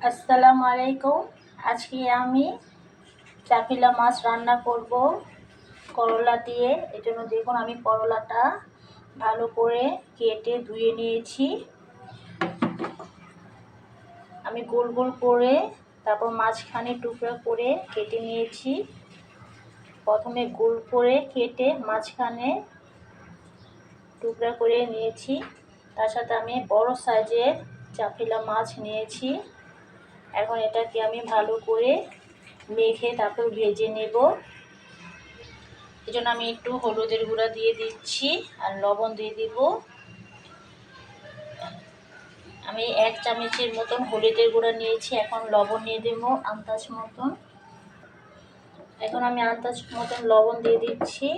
আসসালামু আলাইকুম। আজকে আমি চাপিলা মাছ রান্না করব করলা দিয়ে। এজন্য দেখুন আমি করলাটা ভালো করে কেটে ধুয়ে নিয়েছি। আমি গোল গোল করে তারপর মাঝখানে টুকরা করে কেটে নিয়েছি। প্রথমে গোল করে কেটে মাঝখানে টুকরা করে নিয়েছি। তার সাথে আমি বড় সাইজের চাপিলা মাছ নিয়েছি। এখন এটাকে আমি ভালো করে মেখে তারপর ভেজে নেব। এজন্য আমি একটু হলুদের গুঁড়া দিয়ে দিচ্ছি আর লবণ দিয়ে দিব। আমি 1 চামচের মতন হলুদের গুঁড়া নিয়েছি। এখন লবণ দিয়ে দেব আন্দাজ মতন। এখন আমি আন্দাজ মতন লবণ দিয়ে দিচ্ছি।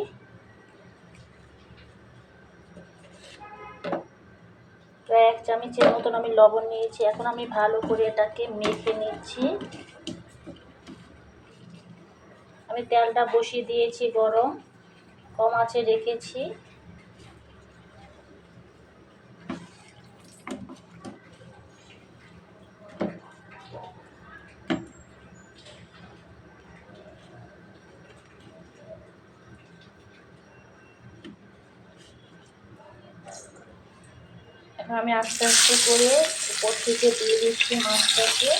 প্রায় 1 চামচের মতন আমি লবণ নিয়েছি। এখন আমি ভালো করে এটাকে মেখে নিচ্ছি। আমি তেলটা বসিয়ে দিয়েছি গরম, কম আঁচে রেখেছি। এখন আমি আস্তে আস্তে করে উপর থেকে দিয়ে দিচ্ছি মাছটাকে।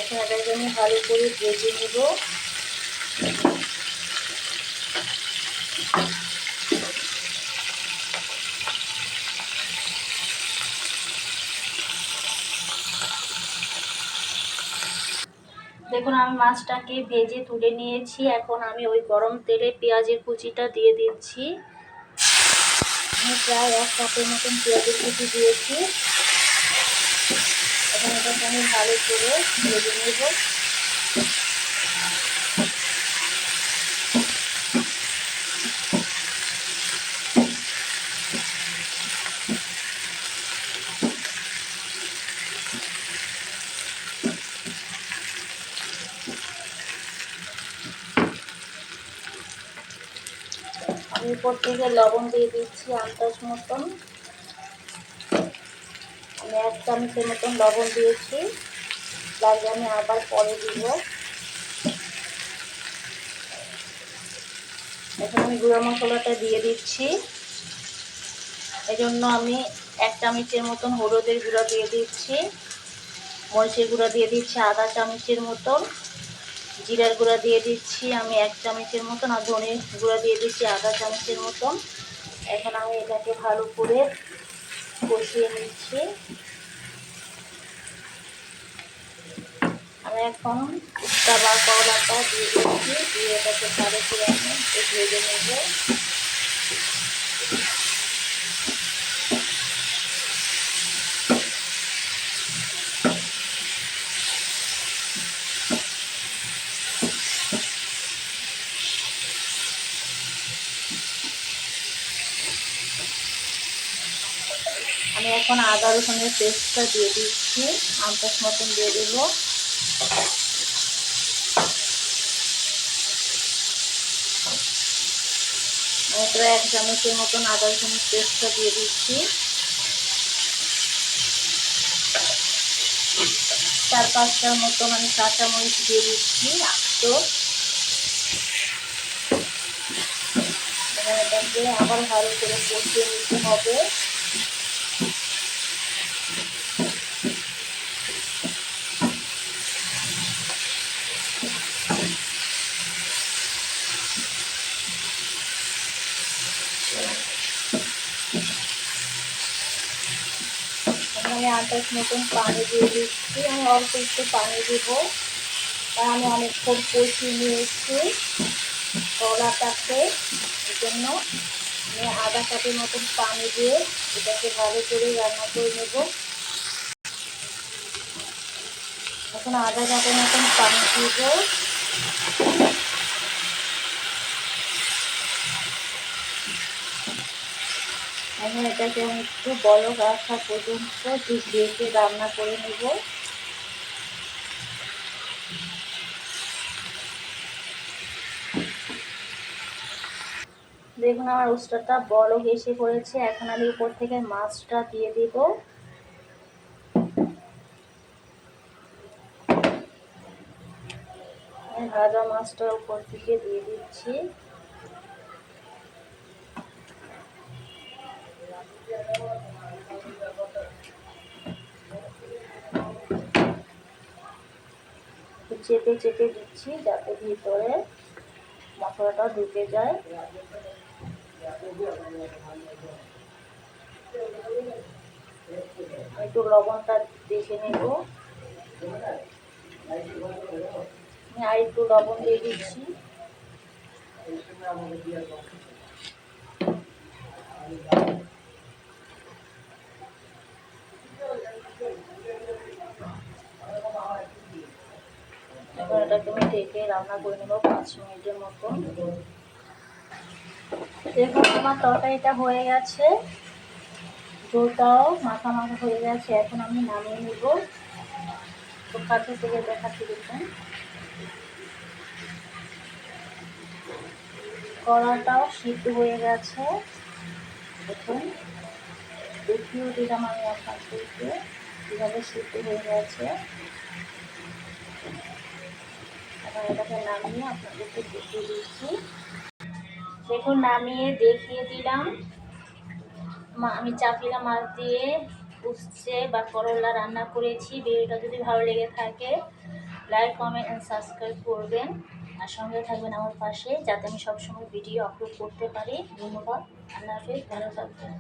এখন এটাকে আমি ভালো করে ভেজে নেব। দেখুন আমি মাছটাকে ভেজে তুলে নিয়েছি। এখন আমি ওই গরম তেলে পেঁয়াজের কুচিটা দিয়ে দিচ্ছি। আমি প্রায় 1 কাপের মতন পেঁয়াজের কুচি দিয়েছি। এখন এটাকে আমি ভালো করে ভেজে নেব। আমি উপর থেকে লবণ দিয়ে দিচ্ছি আন্দাজ মতন। আমি 1 চামচের মতন লবণ দিয়েছি, লাগলে আমি আবার পরে দিব। এখন আমি গুঁড়া মশলাটা দিয়ে দিচ্ছি। এজন্য আমি 1 চামচের মতন হলুদের গুঁড়া দিয়ে দিচ্ছি, মরিচের গুঁড়া দিয়ে দিচ্ছি আধা চামচের মতন, জিরার গুঁড়া দিয়ে দিচ্ছি আমি 1 চামচের মতন, আর ধনের গুঁড়া দিয়ে দিচ্ছি আধা চামচের মতন। এখন আমি এটাকে ভালো করে কষিয়ে নিচ্ছি। আমি এখন উস্তা বা করলাটা দিয়ে দিচ্ছি, দিয়ে এটাকে ভালো করে আমি ভেজে নেব। আমি এখন আদা রসুনের পেস্টটা দিয়ে দিচ্ছি, আন্দাজ মতন দিয়ে দেবো। প্রায় 1 চামচের মতন আদা রসুনের পেস্টটা দিয়ে দিচ্ছি। 4-5টার মতন আমি কাঁচামরিচ দিয়ে দিচ্ছি আস্ত। এটাকে আবার ভালো করে কষিয়ে নিতে হবে। আমি আন্দাজ মতন পানি দিয়ে দিচ্ছি। আমি অল্প একটু পানি দিব, কারণ আমি অনেকক্ষণ কষিয়ে নিয়েছি করলাটাকে। এই জন্য আমি আধা কাপের মতন পানি দিয়ে এটাকে ভালো করে রান্না করে নেব। এখন আধা কাপের মতন পানি দিব। এখন এটাকে আমি একটু বলক আসা পর্যন্ত ঢেকে রান্না করে নেব। দেখুন আমার উস্তাটা বলক এসে পড়েছে। এখন আমি উপর থেকে মাছটা দিয়ে দিব। ভাজা মাছটা উপর থেকে দিয়ে দিচ্ছি। চেপে চেপে দিচ্ছি যাতে ভিতরে মশলাটা ঢুকে যায়। একটু লবণটা দেখে নেব। আমি আর একটু লবণ দিয়ে দিচ্ছি। এখন এটাকে আমি ঢেকে রান্না করে নেব 5 মিনিটের মতো। দেখুন আমার তরকারিটা হয়ে গেছে, ঝোলটাও মাখা মাখা হয়ে গেছে। এখন আমি নামিয়ে নিব। তো কাছে থেকে দেখাচ্ছি দেখুন, কড়াটাও সিদ্ধ হয়ে গেছে। দেখুন দেখিয়েও দিলাম আমি আপনাদেরকে কীভাবে সিদ্ধ হয়ে গেছে। এখন এটাকে নামিয়ে আপনাদেরকে দেখিয়ে দিচ্ছি। দেখুন নামিয়ে দেখিয়ে দিলাম। আমি চাপিলা মাছ দিয়ে উচ্ছে বা করলা রান্না করেছি। ভিডিওটা যদি ভালো লেগে থাকে লাইক, কমেন্ট অ্যান্ড সাবস্ক্রাইব করবেন, আর সঙ্গে থাকবেন আমার পাশে যাতে আমি সবসময় ভিডিও আপলোড করতে পারি। ধন্যবাদ। আল্লাহ হাফেজ, ভালো থাকবেন।